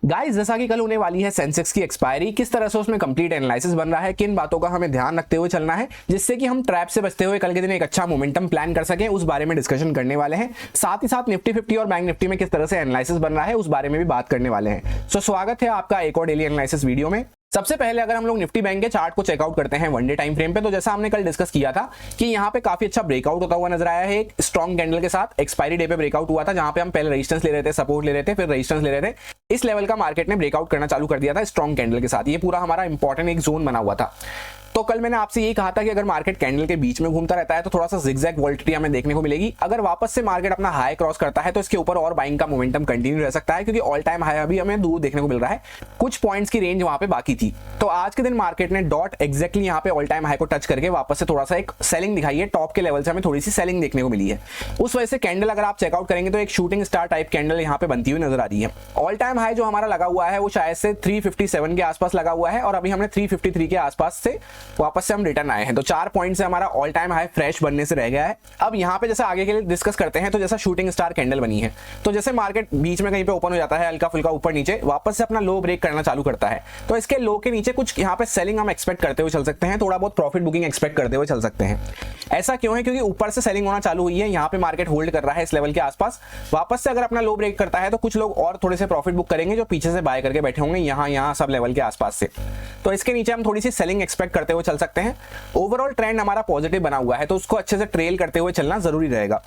Guys, जैसा कि कल होने वाली है सेंसेक्स की एक्सपायरी, किस तरह से उसमें कंप्लीट एनालिसिस बन रहा है, किन बातों का हमें ध्यान रखते हुए चलना है जिससे कि हम ट्रैप से बचते हुए कल के दिन एक अच्छा मोमेंटम प्लान कर सकें, उस बारे में डिस्कशन करने वाले हैं। साथ ही साथ निफ्टी 50 और बैंक निफ्टी में किस तरह से एनालिसिस बन रहा है उस बारे में भी बात करने वाले हैं। सो स्वागत है आपका एक और डेली एनालिसिस वीडियो में। सबसे पहले अगर हम लोग निफ्टी बैंक के चार्ट को चेकआउट करते हैं वन डे टाइम फ्रेम पे, तो जैसा हमने कल डिस्कस किया था कि यहाँ पे काफी अच्छा ब्रेकआउट होता हुआ नजर आया है एक स्ट्रॉन्ग कैंडल के साथ। एक्सपायरी डे पे ब्रेकआउट हुआ था जहां पे हम पहले रेजिस्टेंस ले रहे थे, सपोर्ट ले रहे थे, फिर रेजिस्टेंस ले रहे थे। इस लेवल का मार्केट ने ब्रेकआउट करना चालू कर दिया था स्ट्रॉन्ग कैंडल के साथ। ये पूरा हमारा इंपॉर्टेंट एक जोन बना हुआ था। तो कल मैंने आपसे यही कहा था कि अगर मार्केट कैंडल के बीच में घूमता रहता है तो थोड़ा सा जिगजैग वोलेटिलिटी हमें देखने को मिलेगी। अगर वापस से मार्केट अपना हाई क्रॉस करता है तो इसके ऊपर और बाइंग का मोमेंटम कंटिन्यू रह सकता है, क्योंकि ऑल टाइम हाई अभी हमें दूर देखने को मिल रहा है। कुछ पॉइंट्स की रेंज वहां पे बाकी थी। तो आज के दिन मार्केट ने डॉट एग्जैक्टली यहाँ पे ऑल टाइम हाई को टच करके वापस से थोड़ा सा एक सेलिंग दिखाई है। टॉप के लेवल से हमें थोड़ी सी सेलिंग देखने को मिली है। उस वजह से कैंडल अगर आप चेकआउट करेंगे तो एक शूटिंग स्टार टाइप कैंडल यहाँ पे बनती हुई नजर आ रही है। ऑल टाइम हाई जो हमारा लगा हुआ है वो शायद से 357 के आसपास लगा हुआ है और अभी हमने 353 के आसपास से वापस से हम रिटर्न आए हैं। तो 4 पॉइंट से हमारा ऑल टाइम हाई फ्रेश बनने से रह गया है। अब यहाँ पे जैसे आगे के लिए डिस्कस करते हैं, तो जैसा शूटिंग स्टार कैंडल बनी है, तो जैसे मार्केट बीच में कहीं पे ओपन हो जाता है, हल्का फुल्का ऊपर नीचे, वापस से अपना लो ब्रेक करना चालू करता है, तो इसके लो के नीचे कुछ यहाँ पे सेलिंग हम एक्सपेक्ट करते हुए चल सकते हैं, थोड़ा बहुत प्रॉफिट बुकिंग एक्सपेक्ट करते हुए चल सकते हैं। ऐसा क्यों है? क्योंकि ऊपर से सेलिंग होना चालू हुई है, यहाँ पे मार्केट होल्ड कर रहा है इस लेवल के आसपास। वापस से अगर अपना लो ब्रेक करता है तो कुछ लोग और थोड़े से प्रॉफिट बुक करेंगे जो पीछे से बाय करके बैठे होंगे यहाँ सब लेवल के आसपास से। तो इसके नीचे हम थोड़ी सी सेलिंग एक्सपेक्ट करते हुए चल सकते हैं। ओवरऑल ट्रेंड हमारा पॉजिटिव बना हुआ है, तो उसको अच्छे से ट्रेल करते हुए चलना जरूरी रहेगा,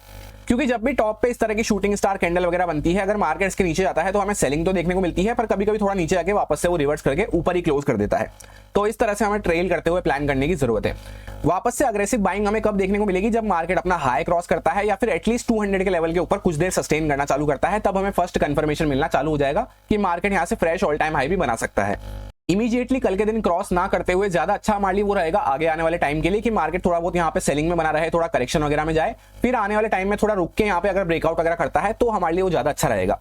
क्योंकि जब भी टॉप पे इस तरह की शूटिंग स्टार कैंडल वगैरह बनती है, अगर मार्केट इसके नीचे जाता है तो हमें सेलिंग तो देखने को मिलती है, पर कभी कभी थोड़ा नीचे आके वापस से वो रिवर्स करके ऊपर ही क्लोज कर देता है। तो इस तरह से हमें ट्रेल करते हुए प्लान करने की जरूरत है। वापस से अग्रेसिव बाइंग हमें कब देखने को मिलेगी? जब मार्केट अपना हाई क्रॉस करता है या फिर एटलीस्ट 200 के लेवल के ऊपर कुछ देर सस्टेन करना चालू करता है, तब हमें फर्स्ट कंफर्मेशन मिलना चालू हो जाएगा कि मार्केट यहाँ से फ्रेश ऑल टाइम हाई भी बना सकता है। इमीडिएटली कल के दिन क्रॉस ना करते हुए ज्यादा अच्छा हमारे लिए वो रहेगा आगे आने वाले टाइम के लिए कि मार्केट थोड़ा बहुत यहाँ पे सेलिंग में बना रहे, थोड़ा करेक्शन वगैरह में जाए, फिर आने वाले टाइम में थोड़ा रुक के यहाँ पे अगर ब्रेकआउट वगैरह करता है तो हमारे लिए वो ज्यादा अच्छा रहेगा।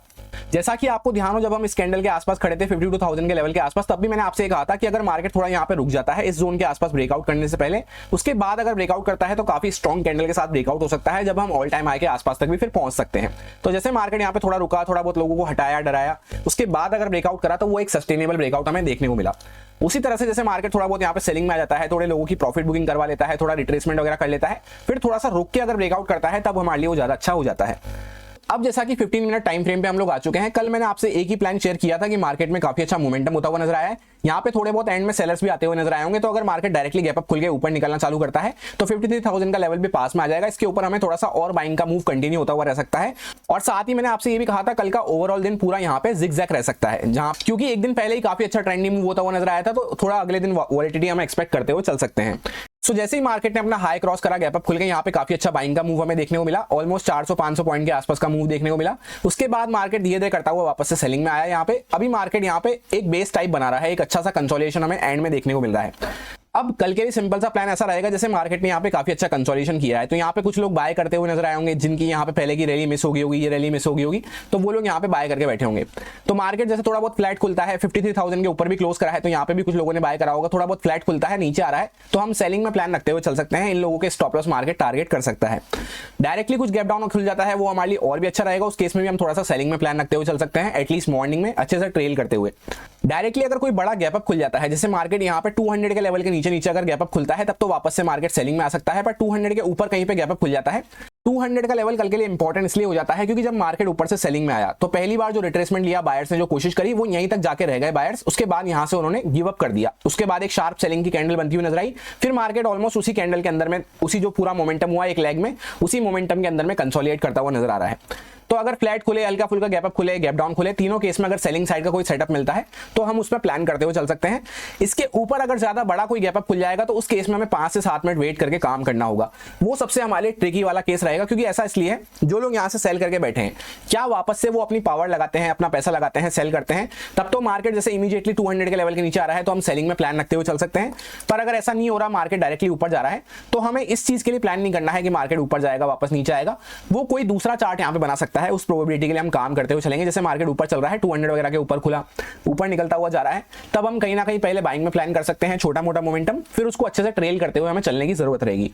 जैसा कि आपको ध्यान हो, जब हम इस कैंडल के आसपास खड़े थे 52,000 के लेवल के आसपास, तब भी मैंने आपसे कहा था कि अगर मार्केट थोड़ा यहाँ पे रुक जाता है इस जोन के आसपास ब्रेकआउट करने से पहले, उसके बाद अगर ब्रेकआउट करता है तो काफी स्ट्रॉन्ग कैंडल के साथ ब्रेकआउट हो सकता है, जब हम ऑल टाइम हाई के आसपास तक भी फिर पहुंच सकते हैं। तो जैसे मार्केट यहाँ पे थोड़ा रुका, थोड़ा बहुत लोगों को हटाया, डराया, उसके बाद अगर ब्रेकआउट करा तो वो एक सस्टेनेबल ब्रेकआउट हमें देखने को मिला। उसी तरह से जैसे मार्केट थोड़ा बहुत यहाँ पे सेलिंग में आ जाता है, थोड़े लोगों की प्रॉफिट बुकिंग करवा लेता है, थोड़ा रिट्रेसमेंट वगैरह कर लेता है, फिर थोड़ा सा रुक के अगर ब्रेकआउट करता है तब हमारे लिए वो ज्यादा अच्छा हो जाता है। अब जैसा कि 15 मिनट टाइम फ्रेम पे हम लोग आ चुके हैं, कल मैंने आपसे एक ही प्लान शेयर किया था कि मार्केट में काफी अच्छा मोमेंटम होता हुआ नजर आया है। यहाँ पे थोड़े बहुत एंड में सेलर्स भी आते हुए नजर आए होंगे, तो अगर मार्केट डायरेक्टली गैप अप खुल के ऊपर निकलना चालू करता है तो 53,000 का लेवल भी पास में आ जाएगा। इसके ऊपर हमें थोड़ा सा और बाइंग का मूव कंटिन्यू होता हुआ रह सकता है। और साथ ही मैंने आपसे ये भी कहा था कल का ओवरऑल दिन पूरा यहाँ पे जिगजैग रह सकता है, जहां क्योंकि एक दिन पहले ही काफी अच्छा ट्रेंडिंग मूव होता हुआ नजर आया था, तो थोड़ा अगले दिन वॉलेटिलिटी हम एक्सपेक्ट करते हुए चल सकते हैं। सो जैसे ही मार्केट ने अपना हाई क्रॉस करा, गैप अप खुल के यहाँ पे काफी अच्छा बाइंग का मूव हमें देखने को मिला, ऑलमोस्ट 400-500 पॉइंट के आसपास का मूव देखने को मिला। उसके बाद मार्केट धीरे धीरे करता हुआ वापस से सेलिंग में आया। यहाँ पे अभी मार्केट यहाँ पे एक बेस टाइप बना रहा है, एक अच्छा सा कंसोलिडेशन हमें एंड में देखने को मिल रहा है। अब कल के लिए सिंपल सा प्लान ऐसा रहेगा, जैसे मार्केट ने यहाँ पे काफी अच्छा कंसोलिडेशन किया है, तो यहाँ पे कुछ लोग बाय करते हुए नजर आए होंगे, जिनकी यहाँ पे पहले की रैली मिस हो गई होगी, ये रैली मिस हो गई होगी, तो वो लोग यहाँ पे बाय करके बैठे होंगे। तो मार्केट जैसे थोड़ा बहुत फ्लैट खुलता है, 53,000 के ऊपर भी क्लोज करा है, तो यहाँ पे भी कुछ लोगों ने बाय करा होगा, थोड़ा बहुत फ्लैट खुलता है, नीचे आ रहा है, तो हम सेलिंग में प्लान रखते हुए चल सकते हैं। इन लोगों के स्टॉप लॉस मार्केट टारगेट कर सकता है। डायरेक्टली कुछ गैप डाउन खुल जाता है, वो हमारे लिए और भी अच्छा रहेगा। उस केस में भी हम थोड़ा सा सेलिंग में प्लान रखते हुए चल सकते हैं, एटलीस्ट मॉर्निंग में अच्छे से ट्रेल करते हुए। डायरेक्टली अगर कोई बड़ा गैप अप खुल जाता है, जैसे मार्केट यहाँ पे 200 के लेवल के नीचे नीचे अगर गैप अप खुलता है, तब तो वापस से मार्केट सेलिंग में आ सकता है। पर 200 के ऊपर कहीं पे गैप अप खुल जाता है, 200 का लेवल कल के लिए इंपॉर्टेंट इसलिए हो जाता है क्योंकि जब मार्केट ऊपर से सेलिंग में आया तो पहली बार जो रिट्रेसमेंट लिया बायर्स ने, जो कोशिश करी, वो यहीं तक जाके रह गए बायर्स। उसके बाद यहां से उन्होंने गिव अप कर दिया। उसके बाद एक शार्प सेलिंग की कैंडल बनती हुई नजर आई, फिर मार्केट ऑलमोस्ट उसी कैंडल के अंदर में, उसी जो पूरा मोमेंटम हुआ एक लेग में, उसी मोमेंटम के अंदर में कंसोलिडेट करता हुआ नजर आ रहा है। तो अगर फ्लैट खुले, हल्का फुल्का गैप अप खुले, गैप डाउन खुले, तीनों केस में अगर सेलिंग साइड का कोई सेटअप मिलता है तो हम उसमें प्लान करते हुए चल सकते हैं। इसके ऊपर अगर ज्यादा बड़ा कोई गैप अप खुल जाएगा तो उस केस में हमें 5 से 7 मिनट वेट करके काम करना होगा। वो सबसे हमारे ट्रिकी वाला केस रहेगा, क्योंकि ऐसा इसलिए है, जो लोग यहाँ से सेल करके बैठे हैं, क्या वापस से वो अपनी पावर लगाते हैं, अपना पैसा लगाते हैं, सेल करते हैं, तब तो मार्केट जैसे इमीडिएटली 200 के लेवल के नीचे आ रहा है तो हम सेलिंग में प्लान रखते हुए चल सकते हैं। पर अगर ऐसा नहीं हो रहा, मार्केट डायरेक्टली ऊपर जा रहा है, तो हमें इस चीज के लिए प्लान नहीं करना है कि मार्केट ऊपर जाएगा वापस नीचे आएगा। वो कोई दूसरा चार्ट यहाँ पे बना सकता है, उस प्रोबेबिलिटी हम काम करते हुए चलेंगे। जैसे मार्केट ऊपर चल रहा है, 200 वगैरह के ऊपर खुला, ऊपर निकलता हुआ जा रहा है, तब हम कहीं ना कहीं पहले बाइंग में प्लान कर सकते हैं, छोटा मोटा मोमेंटम, फिर उसको अच्छे से ट्रेल करते हुए हमें चलने की जरूरत रहेगी।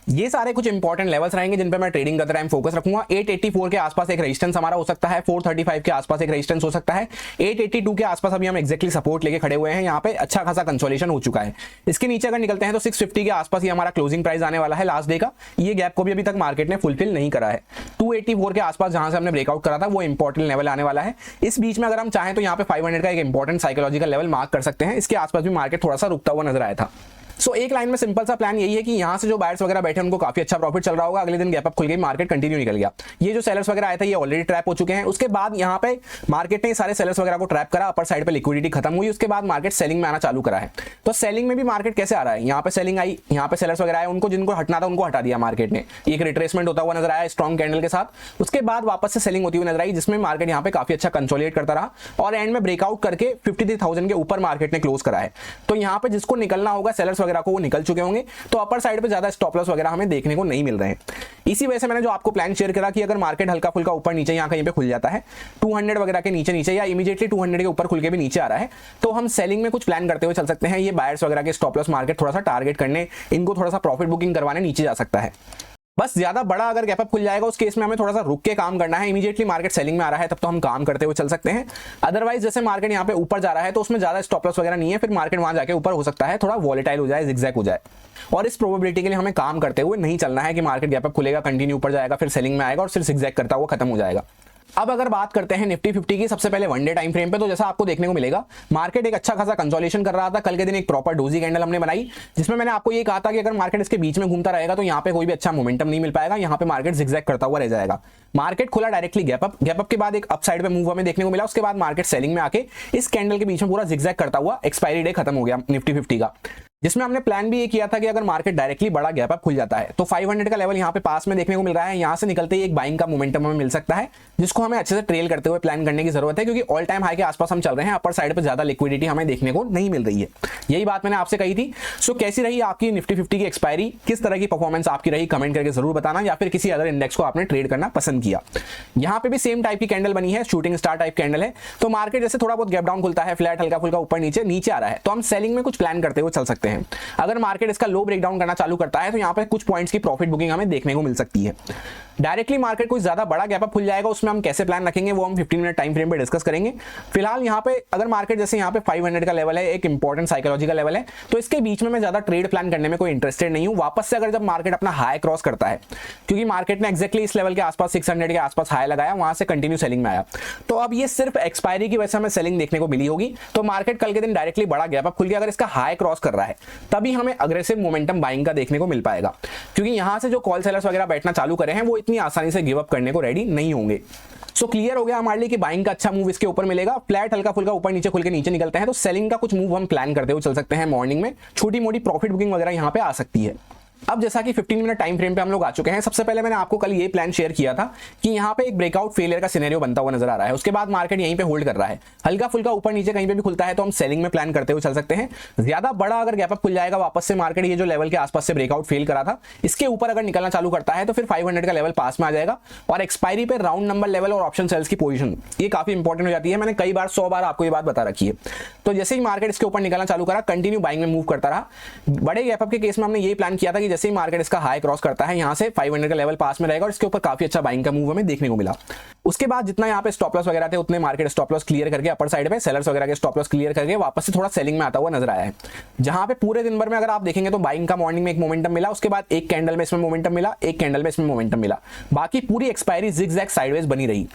ये सारे कुछ इंपॉर्टेंट लेवल्स रहेंगे जिन पे मैं ट्रेडिंग करते टाइम फोकस रखूंगा। 884 के आसपास एक रेजिस्टेंस हमारा हो सकता है, 435 के आसपास एक रेजिस्टेंस हो सकता है, 882 के आसपास अभी हम एक्जैक्टली सपोर्ट लेके खड़े हुए हैं। यहाँ पे अच्छा खासा कंसोलिडेशन हो चुका है। इसके नीचे अगर निकलते हैं तो 650 के आसपास ये हमारा क्लोजिंग प्राइस आने वाला है लास्ट डे का। ये गैप को भी अभी तक मार्केट ने फुलफिल नहीं करा है। 284 के आसपास जहां से हमने ब्रेकआउट करा था वो इंपॉर्टेंट लेवल आने वाला है। इस बीच में अगर हम चाहें तो यहाँ पे 500 का एक इंपॉर्टेंट साइकोलॉजिकल लेवल मार्क कर सकते हैं। इसके आसपास भी मार्केट थोड़ा सा रुकता हुआ नजर आया था। सो एक लाइन में सिंपल सा प्लान यही है कि यहाँ से जो बायर्स वगैरह बैठे उनको काफी अच्छा प्रॉफिट चल रहा होगा। अगले दिन गैप अप खुल गई, मार्केट कंटिन्यू निकल गया। ये जो सेलर्स वगैरह आए थे ये ऑलरेडी ट्रैप हो चुके हैं। उसके बाद यहाँ पे मार्केट ने सारे सेलर्स वगैरह को ट्रैप करा, अपर साइड पे लिक्विडिटी खत्म हुई। उसके बाद मार्केट सेलिंग में आना चालू करा है। तो सेलिंग में भी मार्केट कैसे आ रहा है, यहाँ पे सेलिंग आई, यहाँ पे सेलर्स वगैरह आए, उनको जिनको हटना था उनको हटा दिया मार्केट ने। एक रिट्रेसमेंट होता हुआ नजर आया स्ट्रॉन्ग कैंडल के साथ। उसके बाद वापस से सेलिंग होती हुई नजर आई, जिसमें मार्केट यहाँ पे काफी अच्छा कंसोलिडेट करता रहा और एंड में ब्रेकआउट करके 53,000 के ऊपर मार्केट ने क्लोज करा है। तो यहाँ पे जिसको निकलना होगा सेलर्स वगैरह को वो निकल चुके होंगे। तो अपर साइड पे ज्यादा स्टॉप लॉस वगैरह हमें देखने को नहीं मिल रहे हैं। इसी वजह से मैंने जो आपको प्लान शेयर करा कि अगर मार्केट हल्का फुल्का ऊपर नीचे यहाँ कहीं पे खुल जाता है 200 वगैरह के नीचे नीचे या इमीडिएटली 200 के ऊपर खुल के भी नीचे आ रहा है, तो हम सेलिंग में कुछ प्लान करते हुए चल सकते हैं। ये बायर्स वगैरह के स्टॉप लॉस मार्केट थोड़ा सा टारगेट करने, इनको थोड़ा सा प्रॉफिट बुकिंग करवाने नीचे जा सकता है। बस ज्यादा बड़ा अगर गैप अप खुल जाएगा उस केस में हमें थोड़ा सा रुक के काम करना है। इमीडिएटली मार्केट सेलिंग में आ रहा है तब तो हम काम करते हुए चल सकते हैं। अदरवाइज जैसे मार्केट यहाँ पे ऊपर जा रहा है तो उसमें ज्यादा स्टॉप लॉस वगैरह नहीं है, फिर मार्केट वहां जाके ऊपर हो सकता है थोड़ा वॉलेटाइल हो जाए, जिगजैग हो जाए। और इस प्रोबेबिलिटी के लिए हमें काम करते हुए नहीं चलना है कि मार्केट गैप अप खुलेगा, कंटिन्यू ऊपर जाएगा, फिर सेलिंग में आएगा और फिर जिगजैग करता हुआ खत्म हो जाएगा। अब अगर बात करते हैं निफ्टी 50 की, सबसे पहले वन डे टाइम फ्रेम पे, तो जैसा आपको देखने को मिलेगा मार्केट एक अच्छा खासा कंसोलिडेशन कर रहा था। कल के दिन एक प्रॉपर डोजी कैंडल हमने बनाई, जिसमें मैंने आपको ये कहा था कि अगर मार्केट इसके बीच में घूमता रहेगा तो यहाँ पे कोई भी अच्छा मोमेंटम नहीं मिल पाएगा, यहाँ पे मार्केट जिगजैग करता हुआ रह जाएगा। मार्केट खुला डायरेक्टली गैप अप के बाद एक अपसाइड पे मूव हमें देखने को मिला। उसके बाद मार्केट सेलिंग में आके इस कैंडल के बीच में पूरा जिगजैग करता हुआ एक्सपायरी डे खत्म हो गया निफ्टी 50 का, जिसमें हमने प्लान भी ये किया था कि अगर मार्केट डायरेक्टली बड़ा गैप अप खुल जाता है तो 500 का लेवल यहाँ पे पास में देखने को मिल रहा है। यहाँ से निकलते ही एक बाइंग का मोमेंटम हमें मिल सकता है, जिसको हमें अच्छे से ट्रेल करते हुए प्लान करने की जरूरत है, क्योंकि ऑल टाइम हाई के आसपास हम चल रहे हैं। अपर साइड पे ज्यादा लिक्विडिटी हमें देखने को नहीं मिल रही है। यही बात मैंने आपसे कही थी। सो कैसी रही आपकी निफ्टी 50 की एक्सपायरी, किस तरह की परफॉर्मेंस आपकी रही, कमेंट करके जरूर बताना, या फिर किसी अदर इंडेक्स को आपने ट्रेड करना पसंद किया। यहाँ पे भी सेम टाइप की कैंडल बनी है, शूटिंग स्टार टाइप कैंडल है। तो मार्केट जैसे थोड़ा बहुत गैप डाउन खुलता है, फ्लैट हल्का फुल्का ऊपर नीचे नीचे आ रहा है, तो हम सेलिंग में कुछ प्लान करते हुए चल सकते हैं। अगर मार्केट इसका लो ब्रेकडाउन करना चालू करता है तो यहाँ पे कुछ पॉइंट्स की प्रॉफिट बुकिंग हमें देखने को मिल सकती है। डायरेक्टली मार्केट कोई ज्यादा बड़ा गैप अप खुल जाएगा, उसमें हम कैसे प्लान रखेंगे वो हम 15 मिनट टाइम फ्रेम पे डिस्कस करेंगे। फिलहाल यहाँ पे अगर मार्केट जैसे यहाँ पे 500 का लेवल है, एक इंपॉर्टेंट साइकोलॉजिकल लेवल है, तो इसके बीच में मैं ज्यादा ट्रेड प्लान करने में कोई इंटरेस्टेड नहीं हूँ। वापस से अगर जब मार्केट अपना हाई क्रॉस करता है, क्योंकि मार्केट ने एक्जैक्टली इस लेवल के आसपास 600 के आसपास हाई लगाया, वहां से कंटिन्यू सेलिंग में आया, तो अब ये सिर्फ एक्सपायरी की वजह से हमें सेलिंग देखने को मिली होगी। तो मार्केट कल के दिन डायरेक्टली बड़ा गैप अप खुल गया, अगर इसका हाई क्रॉस कर रहा है तभी हमें अग्रेसिव मोमेंटम बाइंग का देखने को मिल पाएगा, क्योंकि यहां से जो कॉल सेलर्स वगैरह बैठना चालू करे हैं वो इतनी आसानी से गिव अप करने को रेडी नहीं होंगे। सो क्लियर हो गया हमारे लिए कि बाइंग का अच्छा मूव इसके ऊपर मिलेगा। फ्लैट हल्का फुल्का ऊपर नीचे खुल के नीचे निकलते हैं तो सेलिंग का कुछ मूव हम प्लान करते हुए चल सकते हैं। मॉर्निंग में छोटी मोटी प्रॉफिट बुकिंग वगैरह यहाँ पे आ सकती है। अब जैसा कि 15 मिनट टाइम फ्रेम पे हम लोग आ चुके हैं, सबसे पहले मैंने आपको कल ये प्लान शेयर किया था कि यहाँ पे एक ब्रेकआउट फेलियर का सिनेरियो बनता हुआ नजर आ रहा है। उसके बाद मार्केट यहीं पे होल्ड कर रहा है, हल्का फुल्का ऊपर नीचे कहीं पे भी खुलता है तो हम सेलिंग में प्लान करते हुए चल सकते हैं। ज्यादा बड़ा अगर गैप अप खुल जाएगा, वापस से मार्केट ये जो लेवल के आसपास से ब्रेकआउट फेल करा था इसके ऊपर अगर निकलना चालू करता है तो फिर 500 का लेवल पास में आ जाएगा और एक्सपायरी पे राउंड नंबर लेवल और ऑप्शन सेल्स की पोजीशन ये काफी इंपॉर्टेंट हो जाती है। मैंने कई बार 100 बार आपको ये बात बता रखी है। तो जैसे ही मार्केट इसके ऊपर निकलना चालू करा, कंटिन्यू बाइंग में मूव करता रहा। बड़े गैप अप के केस में हमने ये प्लान किया था कि जैसे ही मार्केट इसका हाई क्रॉस करता है, यहां से 500 का लेवल पास में रहेगा और इसके ऊपर काफी अच्छा बाइंग का मूव हमें देखने को मिला। उसके बाद जितना यहाँ पे स्टॉप लॉस वगैरह थे उतने मार्केट स्टॉप लॉस क्लियर करके अपर साइड पे सेलर्स वगैरह के स्टॉप लॉस क्लियर करके वापस से थोड़ा सेलिंग में आता हुआ नजर आया है। जहां पे पूरे दिन भर में अगर आप देखेंगे तो बाइंग का मॉर्निंग में एक मोमेंटम मिला, उसके बाद एक कैंडल में इसमें मोमेंटम मिला, एक कैंडल में इसमें मोमेंटम मिला, बाकी पूरी एक्सपायरी जिगजैग साइडवेज बनी रही।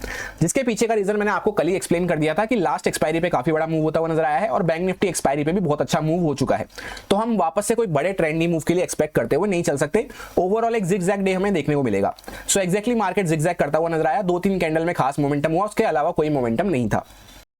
जिसके पीछे का रीजन मैंने आपको कल ही एक्सप्लेन कर दिया था कि लास्ट एक्सपायरी पे काफी बड़ा मूव होता हुआ नजर आया है और बैंक निफ्टी एक्सपायरी पे भी बहुत अच्छा मूव हो चुका है। तो हम वापस से कोई बड़े ट्रेंडी मूव के लिए एक्सपेक्ट करते हुए नहीं चल सकते। ओवरऑल एक जिगजैग डे हमें देखने को मिलेगा। सो एक्जैक्टली मार्केट जिगजैग करता हुआ नजर आया। 2-3 कैंडल में खास मोमेंटम हुआ, उसके अलावा कोई मोमेंटम नहीं था।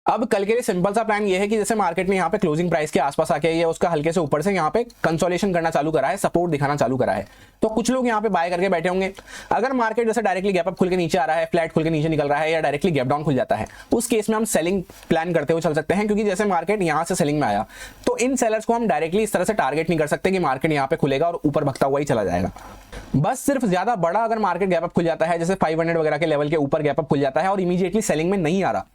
अब कल के लिए सिंपल सा प्लान ये है कि जैसे मार्केट ने यहाँ पे क्लोजिंग प्राइस के आसपास आके ये उसका हल्के से ऊपर से यहाँ पे कंसोलिडेशन करना चालू करा है, सपोर्ट दिखाना चालू करा है, तो कुछ लोग यहाँ पे बाय करके बैठे होंगे। अगर मार्केट जैसे डायरेक्टली गैप अप खुल के नीचे आ रहा है, फ्लैट खुल के नीचे निकल रहा है या डायरेक्टली गैप डाउन खुल जाता है, उस केस में हम सेलिंग प्लान करते हुए चल सकते हैं। क्योंकि जैसे मार्केट यहाँ से सेलिंग में आया तो इन सेलर्स को हम डायरेक्टली इस तरह से टारगेट नहीं कर सकते कि मार्केट यहाँ पे खुलेगा और ऊपर भगता हुआ ही चला जाएगा। बस सिर्फ ज्यादा बड़ा अगर मार्केट गैप अप खुल जाता है, जैसे 500 वगैरह के लेवल के ऊपर गैप अप खुल जाता है और इमीडिएटली सेलिंग में नहीं आ रहा,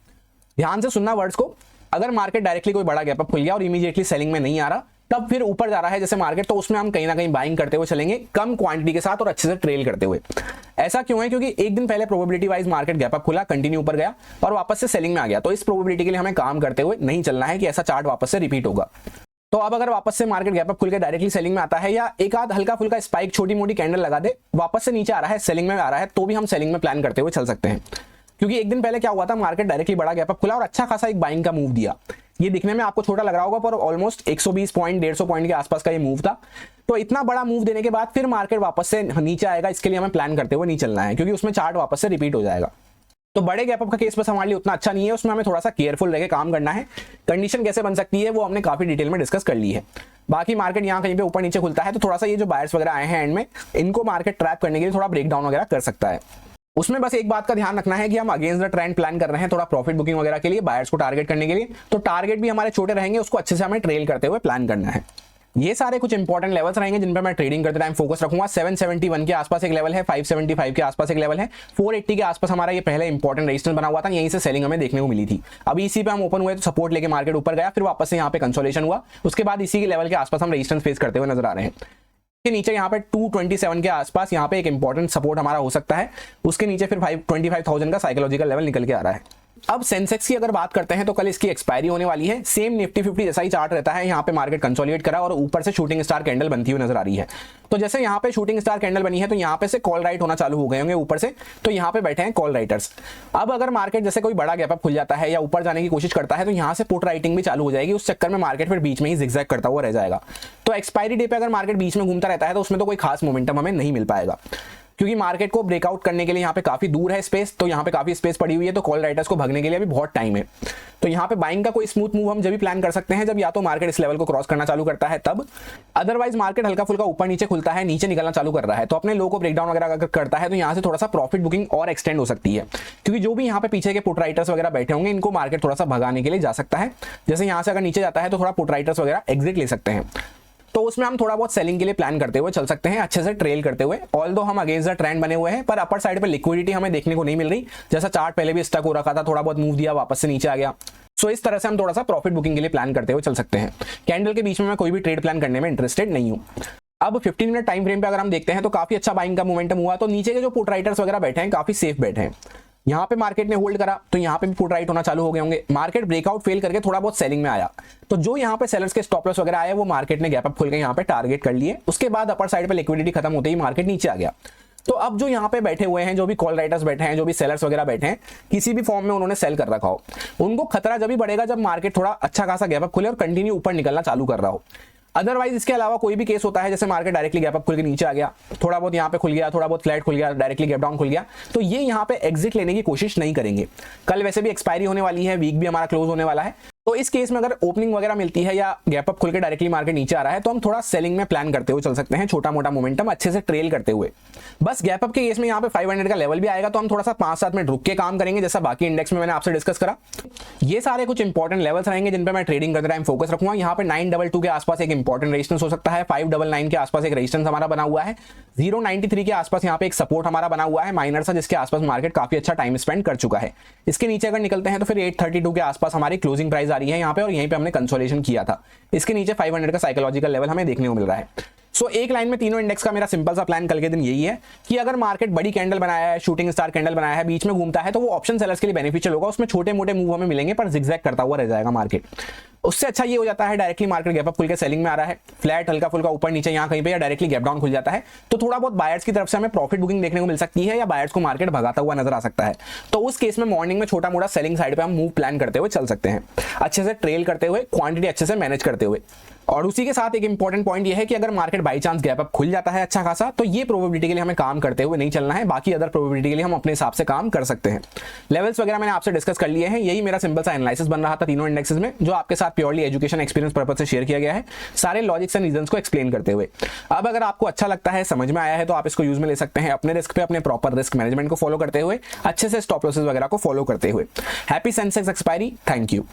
ध्यान से सुनना वर्ड्स को, अगर मार्केट डायरेक्टली कोई बड़ा गैप अप खुल गया और इमीडिएटली सेलिंग में नहीं आ रहा, तब फिर ऊपर जा रहा है जैसे मार्केट, तो उसमें हम कहीं ना कहीं बाइंग करते हुए चलेंगे कम क्वांटिटी के साथ और अच्छे से ट्रेल करते हुए। ऐसा क्यों है? क्योंकि एक दिन पहले probability wise market gap up खुला, कंटिन्यू ऊपर गया और वापस से सेलिंग में आ गया। तो इस प्रोबेबिलिटी के लिए हमें काम करते हुए नहीं चलना है कि ऐसा चार्ट वापस से रिपीट होगा। तो अब अगर वापस से मार्केट गैप अप खुल के डायरेक्टली सेलिंग में आता है या एक आध हल्का फुल्का स्पाइक छोटी मोटी कैंडल लगा दे, वापस से नीचे आ रहा है, सेलिंग में आ रहा है, तो भी हम सेलिंग में प्लान करते हुए चल सकते हैं। क्योंकि एक दिन पहले क्या हुआ था, मार्केट डायरेक्टली बड़ा गैप अप खुला और अच्छा खासा एक बाइंग का मूव दिया। ये दिखने में आपको छोटा लग रहा होगा पर ऑलमोस्ट 120 पॉइंट 150 पॉइंट के आसपास का ये मूव था। तो इतना बड़ा मूव देने के बाद फिर मार्केट वापस से नीचे आएगा, इसके लिए हमें प्लान करते हुए नहीं चलना है, क्योंकि उसमें चार्ट वापस से रिपीट हो जाएगा। तो बड़े गैप अप का केस बस हमारे लिए उतना अच्छा नहीं है, उसमें हमें थोड़ा सा केयरफुल रहकर काम करना है। कंडीशन कैसे बन सकती है वो हमने काफी डिटेल में डिस्कस कर ली है। बाकी मार्केट यहाँ कहीं पे ऊपर नीचे खुलता है तो थोड़ा सा ये जो बायर्स वगैरह आए हैं एंड में, इनको मार्केट ट्रैप करने के लिए थोड़ा ब्रेकडाउन वगैरह कर सकता है। उसमें बस एक बात का ध्यान रखना है कि हम अगेंस्ट द ट्रेंड प्लान कर रहे हैं, थोड़ा प्रॉफिट बुकिंग वगैरह के लिए, बायर्स को टारगेट करने के लिए। तो टारगेट भी हमारे छोटे रहेंगे, उसको अच्छे से हमें ट्रेल करते हुए प्लान करना है। ये सारे कुछ इंपॉर्टेंट लेवल्स रहेंगे जिन पर मैं ट्रेडिंग करते टाइम फोकस रखूंगा। 771 के आसपास एक लेवल है, 575 के आसपास एक लेवल है, 480 के आसपास हमारा ये पहले इंपॉर्टेंट रेजिस्टेंस बना हुआ था, यहीं से सेलिंग हमें देखने को मिली थी। अभी इसी पे हम ओपन हुए तो सपोर्ट लेके मार्केट ऊपर गया, फिर वापस से यहाँ पे कंसोलिडेशन हुआ, उसके बाद इसी के लेवल के आसपास हम रेजिस्टेंस फेस करते हुए नजर आ रहे हैं। के नीचे यहाँ पे 227 के आसपास यहाँ पे एक इंपॉर्टेंट सपोर्ट हमारा हो सकता है, उसके नीचे फिर 25,000 का साइकोलॉजिकल लेवल निकल के आ रहा है। अब सेंसेक्स की अगर बात करते हैं तो कल इसकी एक्सपायरी होने वाली है। सेम निफ्टी 50 जैसा ही चार्ट रहता है, यहाँ पे मार्केट कंसोलिडेट करा और ऊपर से शूटिंग स्टार कैंडल बनती हुई नजर आ रही है। तो जैसे यहाँ पे शूटिंग स्टार कैंडल बनी है तो यहाँ पे से कॉल राइट होना चालू हो गए होंगे ऊपर से, तो यहाँ पे बैठे हैं कॉल राइटर्स। अब अगर मार्केट जैसे कोई बड़ा गैप अप खुल जाता है या ऊपर जाने की कोशिश करता है तो यहाँ से पुट राइटिंग भी चालू हो जाएगी, उस चक्कर में मार्केट फिर बीच में ही जिगजैग करता हुआ रह जाएगा। तो एक्सपायरी डे पे अगर मार्केट बीच में घूमता रहता है तो उसमें तो कोई खास मोमेंटम हमें नहीं मिल पाएगा, क्योंकि मार्केट को ब्रेकआउट करने के लिए यहाँ पे काफी दूर है स्पेस, तो यहाँ पे काफी स्पेस पड़ी हुई है, तो कॉल राइटर्स को भगने के लिए अभी बहुत टाइम है। तो यहाँ पे बाइंग का कोई स्मूथ मूव हम जब भी प्लान कर सकते हैं जब या तो मार्केट इस लेवल को क्रॉस करना चालू करता है तब, अदरवाइज मार्केट हल्का फुल्का ऊपर नीचे खुलता है, नीचे निकलना चालू कर रहा है तो अपने लो को ब्रेकडाउन वगैरह अगर करता है तो यहाँ से थोड़ा सा प्रॉफिट बुकिंग और एक्सटेंड हो सकती है, क्योंकि जो भी यहाँ पे पीछे के पुट राइटर्स वगैरह बैठे होंगे इनको मार्केट थोड़ा सा भगाने के लिए जा सकता है। जैसे यहाँ से अगर नीचे जाता है तो थोड़ा पुट राइटर्स वगैरह एग्जिट ले सकते हैं, तो उसमें हम थोड़ा बहुत सेलिंग के लिए प्लान करते हुए चल सकते हैं, अच्छे से ट्रेल करते हुए। ऑल्दो हम अगेंस्ट द ट्रेंड बने हुए हैं पर अपर साइड पे लिक्विडिटी हमें देखने को नहीं मिल रही, जैसा चार्ट पहले भी स्टक हो रखा था, थोड़ा बहुत मूव दिया वापस से नीचे आ गया। सो इस तरह से हम थोड़ा सा प्रॉफिट बुकिंग के लिए प्लान करते हुए चल सकते हैं। कैंडल के बीच में मैं कोई भी ट्रेड प्लान करने में इंटरेस्टेड नहीं हूं। अब 15 मिनट टाइम फ्रेम पे अगर हम देखते हैं तो काफी अच्छा बाइंग का मोमेंटम हुआ, तो नीचे के जो पुट राइटर्स वगैरह बैठे हैं काफी सेफ बैठे हैं। यहाँ पे मार्केट ने होल्ड करा तो यहाँ पे भी पुट राइट होना चालू हो गए होंगे। मार्केट ब्रेकआउट फेल करके थोड़ा बहुत सेलिंग में आया, तो जो यहाँ पे सेलर्स के स्टॉप लॉस वगैरह आए वो मार्केट ने गैप अप खोल के यहाँ पे टारगेट कर लिए। उसके बाद अपर साइड पे लिक्विडिटी खत्म होते ही मार्केट नीचे आ गया। तो अब जो यहाँ पे बैठे हुए हैं, जो भी कॉल राइटर्स बैठे हैं, जो भी सेलर्स वगैरह बैठे हैं, किसी भी फॉर्म में उन्होंने सेल कर रखा हो, उनको खतरा जब भी बढ़ेगा जब मार्केट थोड़ा अच्छा खासा गैप अप खुले और कंटिन्यू ऊपर निकलना चालू कर रहा हो। अदरवाइज इसके अलावा कोई भी केस होता है जैसे मार्केट डायरेक्टली गैप अप खुल के नीचे आ गया, थोड़ा बहुत यहाँ पे खुल गया, थोड़ा बहुत फ्लैट खुल गया, डायरेक्टली गैप डाउन खुल गया, तो ये यहाँ पे एग्जिट लेने की कोशिश नहीं करेंगे। कल वैसे भी एक्सपायरी होने वाली है, वीक भी हमारा क्लोज होने वाला है, तो इस केस में अगर ओपनिंग वगैरह मिलती है या गैप अप खुल के डायरेक्टली मार्केट नीचे आ रहा है तो हम थोड़ा सेलिंग में प्लान करते हुए चल सकते हैं, छोटा मोटा मोमेंटम अच्छे से ट्रेल करते हुए। बस गैप अप के केस में यहाँ पे 500 का लेवल भी आएगा तो हम थोड़ा सा 5-7 मिनट रुक के काम करेंगे, जैसा बाकी इंडेक्स में मैंने आपसे डिस्कस करा। ये सारे कुछ इंपॉर्टेंट लेवल्स रहेंगे जिन पे मैं ट्रेडिंग करते टाइम फोकस रखूंगा। यहाँ पे 922 के आसपास एक इंपॉर्टेंट रेजिस्टेंस हो सकता है, 599 के आसपास एक रेजिस्टेंस हमारा बना हुआ है, 093 के आसपास यहाँ पे एक सपोर्ट हमारा बना हुआ है माइनर सा, जिसके आसपास मार्केट काफी अच्छा टाइम स्पेंड कर चुका है। इसके नीचे अगर निकलते हैं तो फिर 832 के आसपास हमारी क्लोजिंग प्राइस आ रही है यहाँ पे, और यहीं पे हमने कंसोलिडेशन किया था। इसके नीचे 500 का साइकोलॉजिकल लेवल हमें देखने को मिल रहा है। सो एक लाइन में तीनों इंडेक्स का मेरा सिंपल सा प्लान कल के दिन यही है कि अगर मार्केट बड़ी कैंडल बनाया है, शूटिंग स्टार कैंडल बनाया है, बीच में घूमता है तो वो ऑप्शन सेलर्स के लिए बेनिफिशियल होगा, उसमें छोटे मोटे मूव हमें मिलेंगे पर जिगजैग करता हुआ रह जाएगा मार्केट। उससे अच्छा ये हो जाता है डायरेक्टली मार्केट गैप अप खुल के सेलिंग में आ रहा है, फ्लैट हल्का फुल्का ऊपर नीचे यहाँ कहीं पे, या डायरेक्टली गैप डाउन खुल जाता है तो थोड़ा बहुत बायर्स की तरफ से हमें प्रॉफिट बुकिंग देखने को मिल सकती है या बायर्स को मार्केट भगाता हुआ नजर आ सकता है। तो उस केस में मॉर्निंग में छोटा मोटा सेलिंग साइड पे हम मूव प्लान करते हुए चल सकते हैं, अच्छे से ट्रेल करते हुए, क्वांटिटी अच्छे से मैनेज करते हुए। और उसी के साथ एक इंपॉर्टेंट पॉइंट ये है कि अगर market by chance gap up खुल जाता है अच्छा खासा तो ये प्रोबेबिलिटी के लिए हमें काम करते हुए नहीं चलना है, बाकी अदर प्रोबेबिलिटी के लिए हम अपने हिसाब से काम कर सकते हैं। लेवल्स वगैरह मैंने आपसे डिस्कस कर लिए हैं, यही मेरा सिंपल सा एनालिसिस बन रहा था तीनों इंडेक्सेस में, जो आपके साथ प्योरली एजुकेशन एक्सपीरियंस पर्पस से शेयर किया गया है, सारे लॉजिक्स एंड रीजंस को एक्सप्लेन करते हुए। अब अगर आपको अच्छा लगता है, समझ में आया है, तो आप इसको यूज में ले सकते हैं अपने रिस्क पे, अपने प्रॉपर रिस्क मैनेजमेंट को फॉलो करते हुए, अच्छे से स्टॉप लॉसेस वगैरह को फॉलो करते हुए। Happy Sensex expiry, thank you.